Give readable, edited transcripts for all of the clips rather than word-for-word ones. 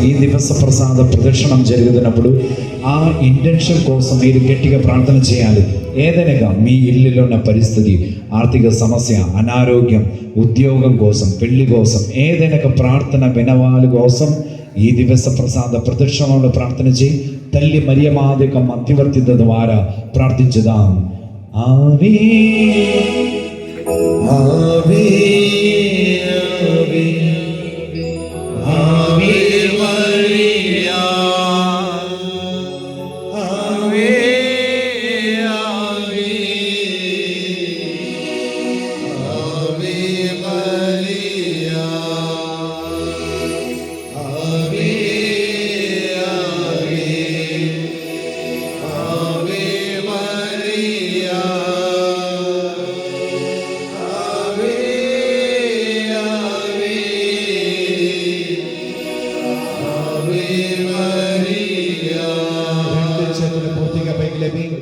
ఈ దివస ప్రసాద ప్రదర్శనం జరుగుతున్నప్పుడు ఆ ఇంటెన్షన్ కోసం మీరు గట్టిగా ప్రార్థన చేయాలి. ఏదైనా మీ ఇల్లులో ఉన్న పరిస్థితి, ఆర్థిక సమస్య, అనారోగ్యం, ఉద్యోగం కోసం, పెళ్లి కోసం, ఏదైనా ప్రార్థన వినవాళ్ళ కోసం ఈ దివస ప్రసాద ప్రదర్శనంలో ప్రార్థన చేయి. తల్లి మరియమాత యొక్క మధ్యవర్తిత్వ ద్వారా ప్రార్థించుదాం. ఆవే ఆవే ఆవే Maria, Ave, Ave, Ave Maria, Ave, Ave, Ave Maria, Ave,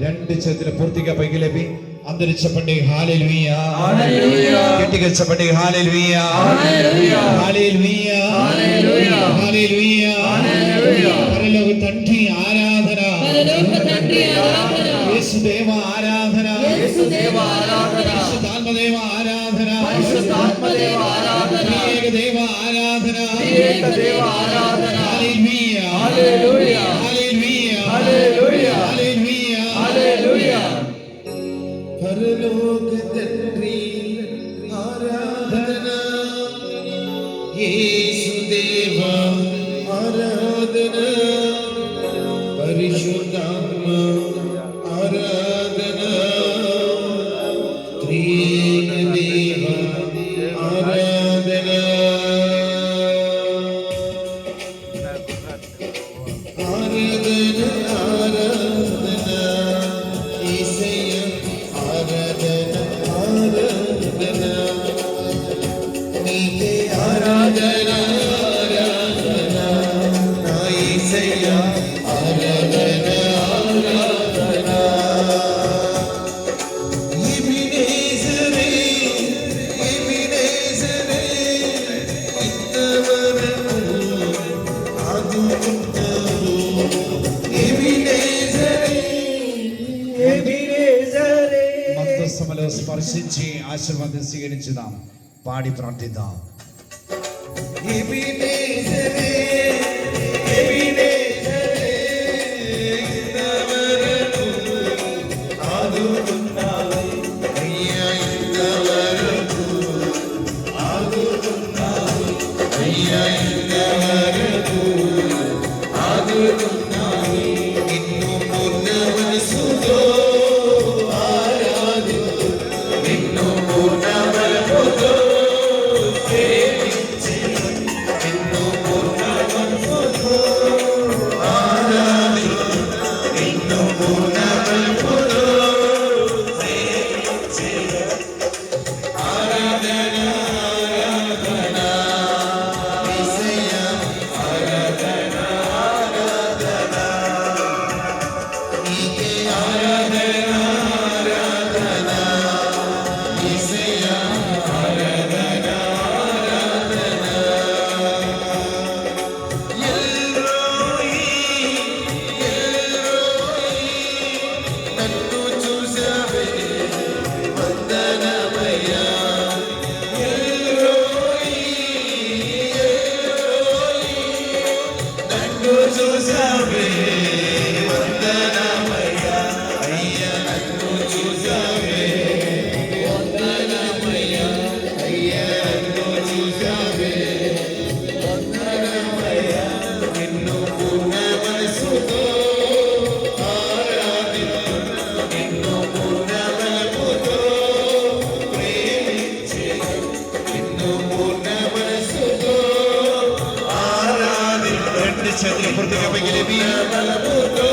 రెండు చేతులు పూర్తిగా పైకి లేపి అందరూ చెప్పండి హల్లెలూయా, హల్లెలూయా. గట్టిగా చెప్పండి హల్లెలూయా, హల్లెలూయా, హల్లెలూయా, హల్లెలూయా, హల్లెలూయా, హల్లెలూయా. పరలోక తండ్రి ఆరాధన, పరలోక తండ్రి ఆరాధన, యేసుదేవ ఆరాధన, యేసుదేవ ఆరాధన, పరిశుద్ధాత్మదేవ ఆరాధన, పరిశుద్ధాత్మదేవ ఆరాధన, ఏకదేవ ఆరాధన, ఏకదేవ ఆరాధన. హల్లెలూయా, హల్లెలూయా, హల్లెలూయా, హల్లెలూయా, హల్లెలూయా, హల్లెలూయా. పరలోక తండ్రి ఆరాధన, యేసుదేవ ఆరాధన, పరిశుద్ధాత్మ ఆరాధన, త్రియేక దేవ ఆరాధన, ఆరాధన, ఆరాధన, యేసయ్య ఆరాధన, ఆరాధన, నీకే ఆరాధన, ఆరాధన, నా యేసయ్య ఆరాధన, ఆరాధన. ఎబినేజరే, ఎబినేజరే, ఇంతవరకు ఆదుకుంటావు. ఎబినేజరే, ఎబినేజరే. మధ్యస్థములో స్పర్శించి ఆశీర్వాదం స్వీకరించుదాం. పాడి ప్రార్థిద్దాం. ఎబినేజరే, ఎబినేజరే, ఇంతవరకు ఆదుకున్నావు అయ్యా, ఇంతవరకు ఆదుకున్నావు అయ్యా, ఇంతవరకు ఆదుకున్నావు. నిన్ను పూర్ణ మనసుతో ఆరాధించు, నిన్ను పూర్ణ బలముతో సేవించి, నిన్ను పూర్ణ మనసుతో ఆరాధించు, నిన్ను పూర్ణ బలముతో సేవించి. ఆరాధన, ఆరాధన, యేసయ్య ఆరాధన, ఆరాధన, నీకే ఆరాధన, ఆరాధన, యేసయ్య ఆరాధన, ఆరాధన. ఎల్రోయి, ఎల్రోయి, నన్ను చూసావే వందనమయ్యా. ఎల్రోయి, ఎల్రోయి, నన్ను చూసావే వందనమయ్యా. అయ్యా, నన్ను చూసావే వందనమయ్యా. అయ్యా, నన్ను చూసావే వందనమయ్యా. నిన్ను పూర్ణ మనసుతో ఆరాధించు, నిన్ను పూర్ణ బలముతో ప్రేమించి, నిన్ను పూర్ణ మనసుతో ఆరాధించు. రెండు చేతులు పూర్తిగా పైకి లేపి బలముతో